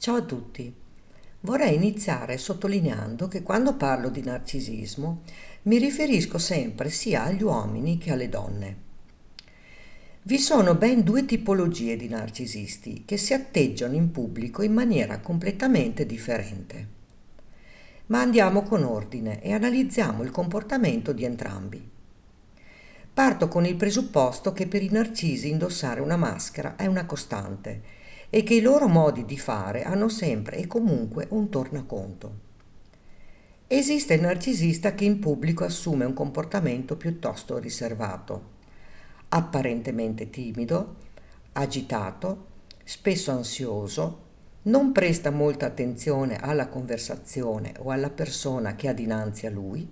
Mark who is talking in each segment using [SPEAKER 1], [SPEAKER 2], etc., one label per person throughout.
[SPEAKER 1] Ciao a tutti. Vorrei iniziare sottolineando che quando parlo di narcisismo mi riferisco sempre sia agli uomini che alle donne. Vi sono ben due tipologie di narcisisti che si atteggiano in pubblico in maniera completamente differente. Ma andiamo con ordine e analizziamo il comportamento di entrambi. Parto con il presupposto che per i narcisi indossare una maschera è una costante e che i loro modi di fare hanno sempre e comunque un tornaconto. Esiste il narcisista che in pubblico assume un comportamento piuttosto riservato, apparentemente timido, agitato, spesso ansioso, non presta molta attenzione alla conversazione o alla persona che ha dinanzi a lui,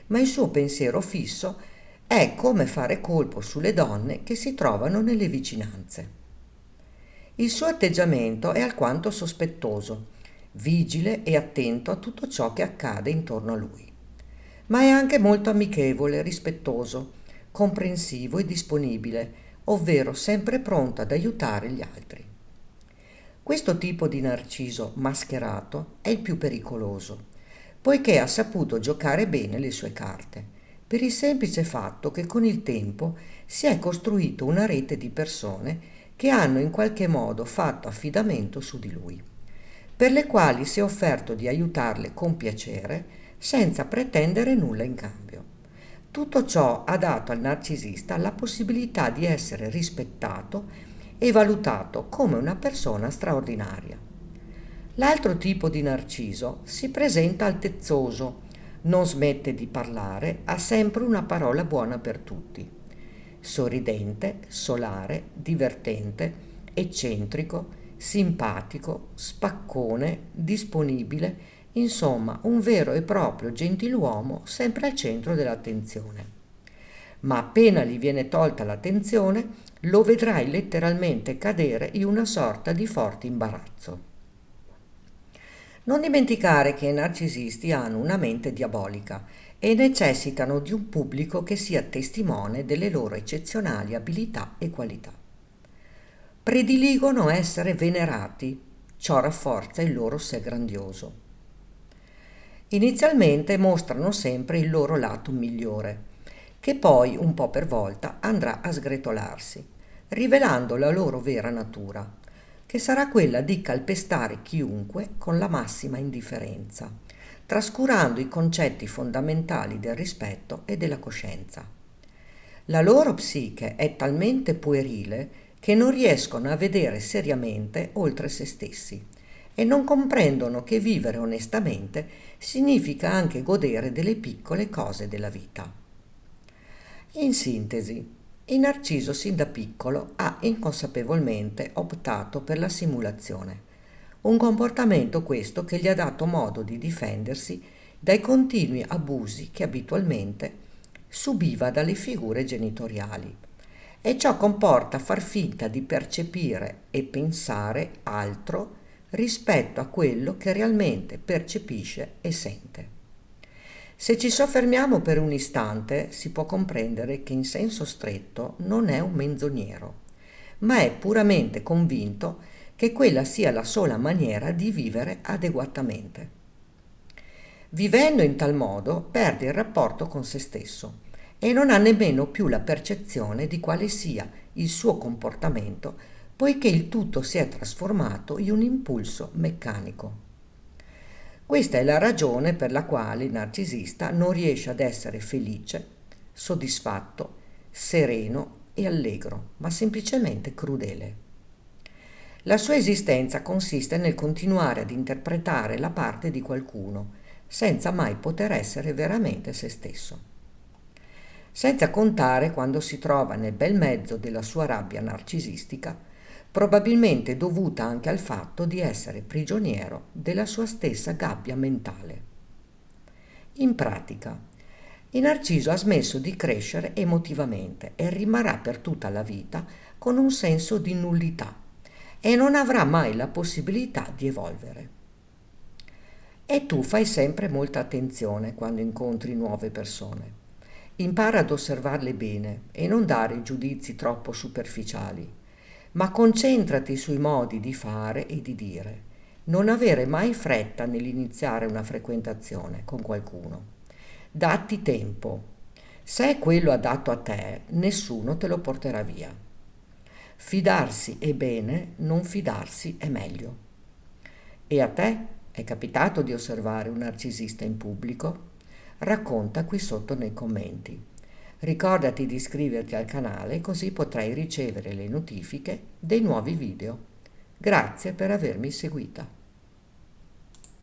[SPEAKER 1] ma il suo pensiero fisso è come fare colpo sulle donne che si trovano nelle vicinanze. Il suo atteggiamento è alquanto sospettoso, vigile e attento a tutto ciò che accade intorno a lui, ma è anche molto amichevole, rispettoso, comprensivo e disponibile, ovvero sempre pronto ad aiutare gli altri. Questo tipo di narciso mascherato è il più pericoloso, poiché ha saputo giocare bene le sue carte, per il semplice fatto che con il tempo si è costruito una rete di persone che hanno in qualche modo fatto affidamento su di lui, per le quali si è offerto di aiutarle con piacere senza pretendere nulla in cambio. Tutto ciò ha dato al narcisista la possibilità di essere rispettato e valutato come una persona straordinaria. L'altro tipo di narciso si presenta altezzoso, non smette di parlare, ha sempre una parola buona per tutti. Sorridente, solare, divertente, eccentrico, simpatico, spaccone, disponibile, insomma un vero e proprio gentiluomo sempre al centro dell'attenzione. Ma appena gli viene tolta l'attenzione, lo vedrai letteralmente cadere in una sorta di forte imbarazzo. Non dimenticare che i narcisisti hanno una mente diabolica e necessitano di un pubblico che sia testimone delle loro eccezionali abilità e qualità. Prediligono essere venerati, ciò rafforza il loro sé grandioso. Inizialmente mostrano sempre il loro lato migliore, che poi un po' per volta andrà a sgretolarsi, rivelando la loro vera natura, che sarà quella di calpestare chiunque con la massima indifferenza, trascurando i concetti fondamentali del rispetto e della coscienza. La loro psiche è talmente puerile che non riescono a vedere seriamente oltre se stessi e non comprendono che vivere onestamente significa anche godere delle piccole cose della vita. In sintesi, il Narciso sin da piccolo ha inconsapevolmente optato per la simulazione, un comportamento questo che gli ha dato modo di difendersi dai continui abusi che abitualmente subiva dalle figure genitoriali. E ciò comporta far finta di percepire e pensare altro rispetto a quello che realmente percepisce e sente. Se ci soffermiamo per un istante, si può comprendere che in senso stretto non è un menzognero, ma è puramente convinto che quella sia la sola maniera di vivere adeguatamente. Vivendo in tal modo perde il rapporto con se stesso e non ha nemmeno più la percezione di quale sia il suo comportamento, poiché il tutto si è trasformato in un impulso meccanico. Questa è la ragione per la quale il narcisista non riesce ad essere felice, soddisfatto, sereno e allegro, ma semplicemente crudele. La sua esistenza consiste nel continuare ad interpretare la parte di qualcuno, senza mai poter essere veramente se stesso. Senza contare quando si trova nel bel mezzo della sua rabbia narcisistica, probabilmente dovuta anche al fatto di essere prigioniero della sua stessa gabbia mentale. In pratica, il narciso ha smesso di crescere emotivamente e rimarrà per tutta la vita con un senso di nullità e non avrà mai la possibilità di evolvere. E tu fai sempre molta attenzione quando incontri nuove persone. Impara ad osservarle bene e non dare giudizi troppo superficiali, ma concentrati sui modi di fare e di dire Non avere mai fretta nell'iniziare una frequentazione con qualcuno. Datti tempo. Se è quello adatto a te, nessuno te lo porterà via. Fidarsi è bene, non fidarsi è meglio. E a te è capitato di osservare un narcisista in pubblico? Racconta qui sotto nei commenti. Ricordati di iscriverti al canale così potrai ricevere le notifiche dei nuovi video. Grazie per avermi seguita.